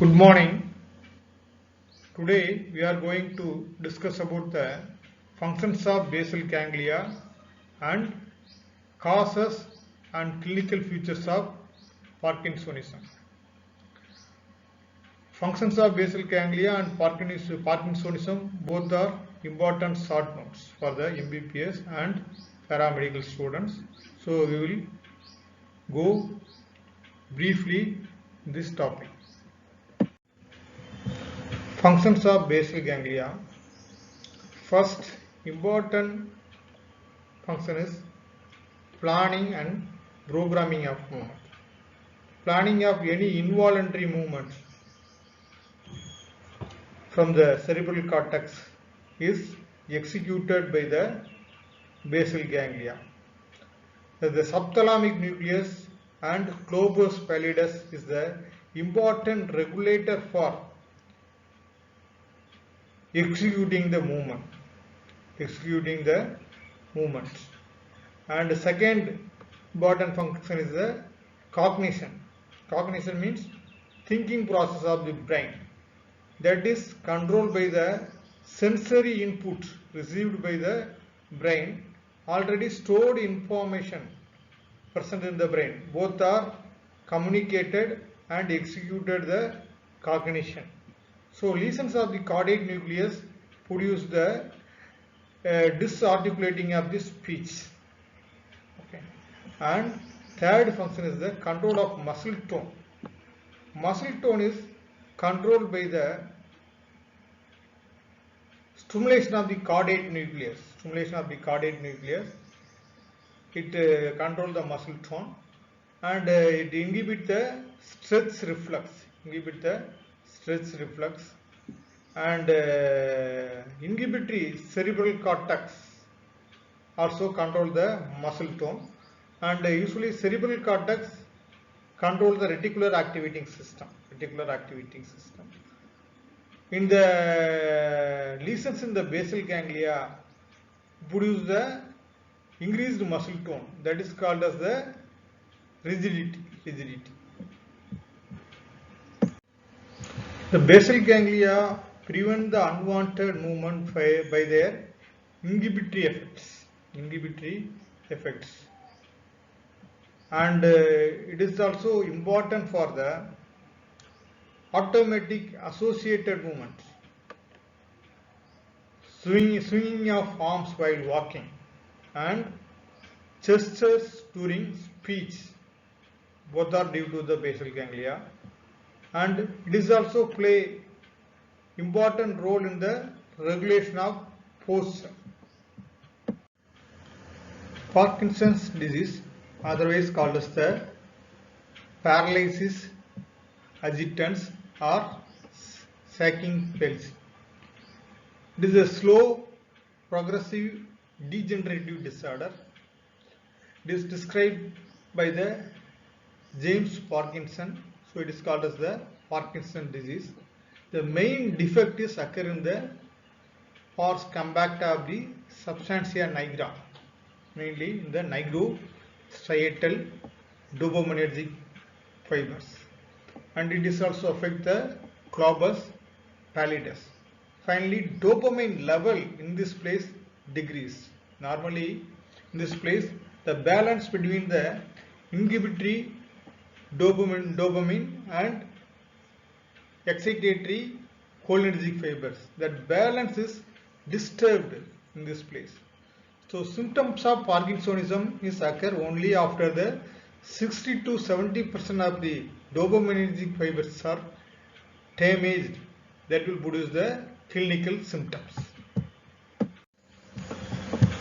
Good morning. Today we are going to discuss about the functions of basal ganglia and causes and clinical features of Parkinsonism. Functions of basal ganglia and Parkinsonism both are important short notes for the MBBS and paramedical students. So we will go briefly this topic. Functions of basal ganglia. First important function is planning and programming of movement. Planning of any involuntary movement from the cerebral cortex is executed by the basal ganglia. The subthalamic nucleus and globus pallidus is the important regulator for executing the movement. And the second important function is the cognition. Cognition means thinking process of the brain, that is controlled by the sensory input received by the brain, already stored information present in the brain. Both are communicated and executed the cognition. So lesions of the caudate nucleus produce the disarticulating of the speech. Okay. And third function is the control of muscle tone. Muscle tone is controlled by the stimulation of the caudate nucleus. It controls the muscle tone and it inhibits the stretch reflex. And inhibitory cerebral cortex also control the muscle tone, and usually cerebral cortex control the reticular activating system. In the lesions in the basal ganglia produce the increased muscle tone, that is called as the rigidity. The basal ganglia prevent the unwanted movement by their inhibitory effects. And it is also important for the automatic associated movements, swinging of arms while walking, and gestures during speech. Both are due to the basal ganglia, and it is also play important role in the regulation of posture. Parkinson's disease, otherwise called as the paralysis agitans or sagging palsy. It is a slow, progressive, degenerative disorder. It is described by the James Parkinson, so it is called as the Parkinson disease. The main defect is occur in the pars compacta of the substantia nigra, mainly in the nigrostriatal dopaminergic fibers, and it is also affect the globus pallidus. Finally, dopamine level in this place decrease. Normally, in this place, the balance between the inhibitory dopamine and excitatory cholinergic fibers, that balance is disturbed in this place. So symptoms of Parkinsonism is occur only after the 60 to 70% of the dopaminergic fibers are damaged. That will produce the clinical symptoms.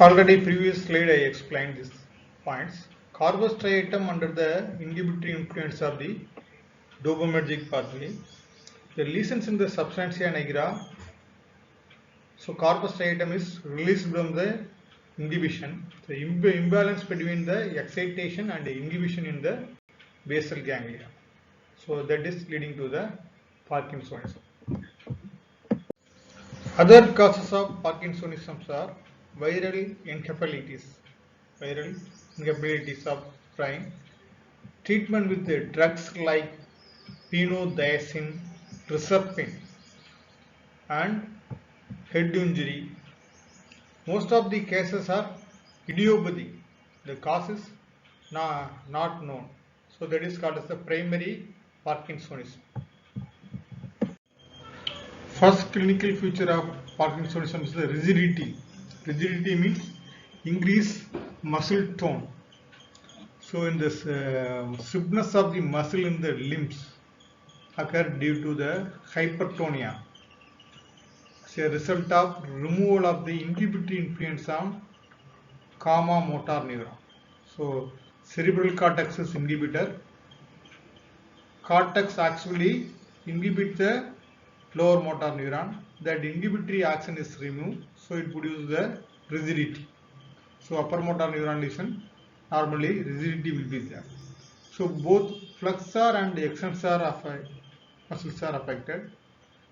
Already previous slide I explained these points. Corpus striatum under the inhibitory influence of the dopaminergic pathway. The lesions in the substantia nigra. So corpus striatum is released from the inhibition. The imbalance between the excitation and the inhibition in the basal ganglia. So that is leading to the Parkinsonism. Other causes of Parkinsonism are viral encephalitis of brain, treatment with the drugs like phenodiazine reserpine, and head injury. Most of the cases are idiopathic. The cause is not known. So that is called as the primary Parkinsonism. First clinical feature of Parkinsonism is the rigidity. Rigidity means increased muscle tone. So in this stiffness of the muscle in the limbs occur due to the hypertonia. It's a result of removal of the inhibitory influence on gamma motor neuron. So cerebral cortex is inhibitor. Cortex actually inhibits the lower motor neuron. That inhibitory action is removed, so it produces the rigidity. So upper motor neuron lesion, normally rigidity will be there. So both flexor and extensor muscles are affected.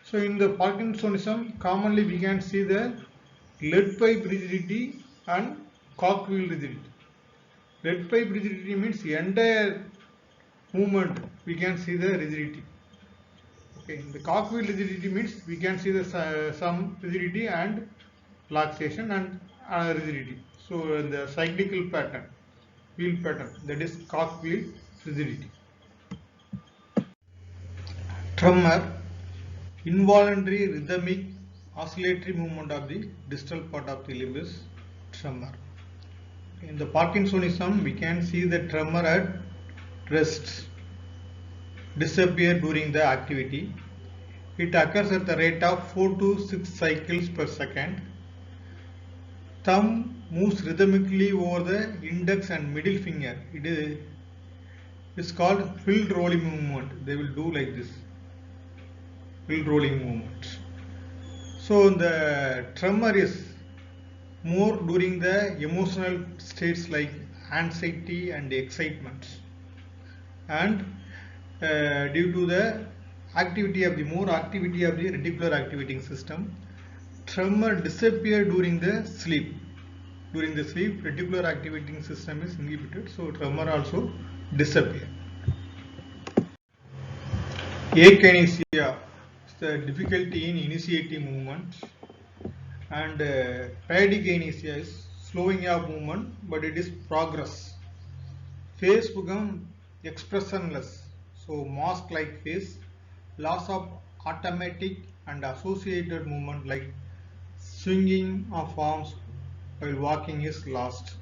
So in the Parkinsonism, commonly we can see the lead pipe rigidity and cogwheel rigidity. Lead pipe rigidity means the entire movement we can see the rigidity. Okay, the cogwheel rigidity means we can see the some rigidity and relaxation and rigidity. So in the cyclical pattern, wheel pattern, that is cogwheel rigidity. Tremor, involuntary rhythmic oscillatory movement of the distal part of the limb is tremor. In the Parkinsonism, we can see the tremor at rest disappear during the activity. It occurs at the rate of 4 to 6 cycles per second. Thumb moves rhythmically over the index and middle finger. It's called field rolling movement. They will do like this, field rolling movement. So the tremor is more during the emotional states like anxiety and excitement, and due to the activity of the reticular activating system, tremor disappear during the sleep. During the sleep, reticular activating system is inhibited, so tremor also disappear. Akinesia is the difficulty in initiating movement, and bradykinesia is slowing of movement, but it is progress. Face become expressionless, so mask-like face, loss of automatic and associated movement like swinging of arms while walking is lost,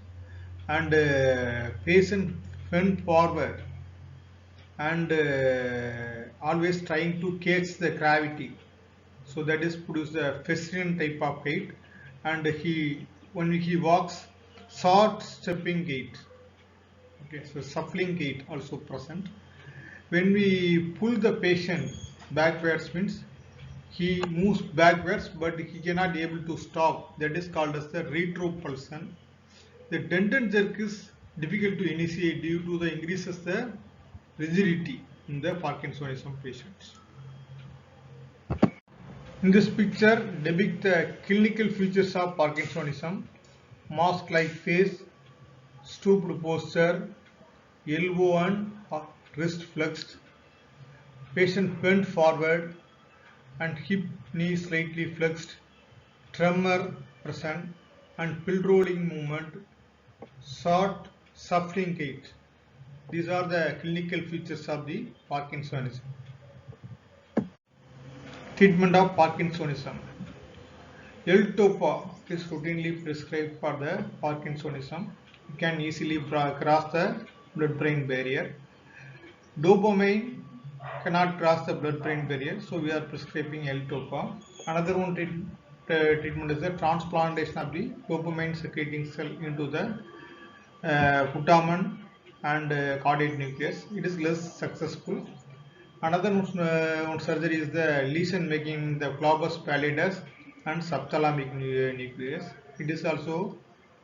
and patient bent forward and always trying to catch the gravity, so that is produce the Festian type of gait, and when he walks, short stepping gait. Okay, so shuffling gait also present. When we pull the patient backwards means he moves backwards, but he cannot be able to stop. That is called as the retropulsion. The tendon jerk is difficult to initiate due to the increases the rigidity in the Parkinsonism patients. In this picture depict the clinical features of Parkinsonism: mask-like face, stooped posture, elbow and wrist flexed, patient bent forward and hip knee slightly flexed, tremor present, and pill rolling movement, short shuffling gait. These are the clinical features of the Parkinsonism. Treatment of Parkinsonism. L-Topa is routinely prescribed for the Parkinsonism. You can easily cross the blood-brain barrier. Dopamine cannot cross the blood-brain barrier, so we are prescribing L-Topa. Another one treatment is the transplantation of the dopamine secreting cell into the putamen and caudate nucleus. It is less successful. Another one surgery is the lesion making the globus pallidus and subthalamic nucleus. It is also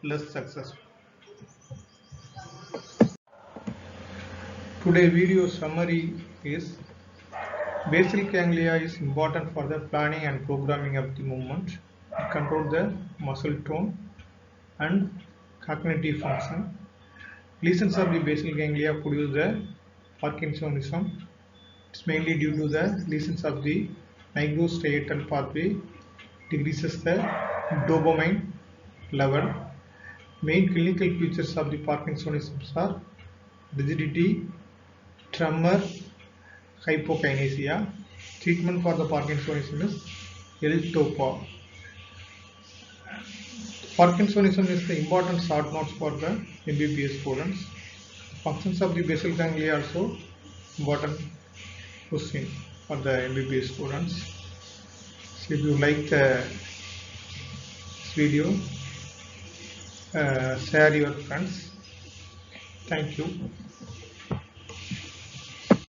less successful. Today video summary is: basal ganglia is important for the planning and programming of the movement. It controls the muscle tone and cognitive function. Lesions of the basal ganglia produce the Parkinsonism. It's mainly due to the lesions of the nigrostriatal pathway, decreases the dopamine level. Main clinical features of the Parkinsonism are rigidity, tremor, hypokinesia. Treatment for the Parkinsonism is L-Topa. Parkinsonism is the important short notes for the MBBS students. Functions of the basal ganglia also important question for the MBBS students. So if you like the video, share your friends. Thank you.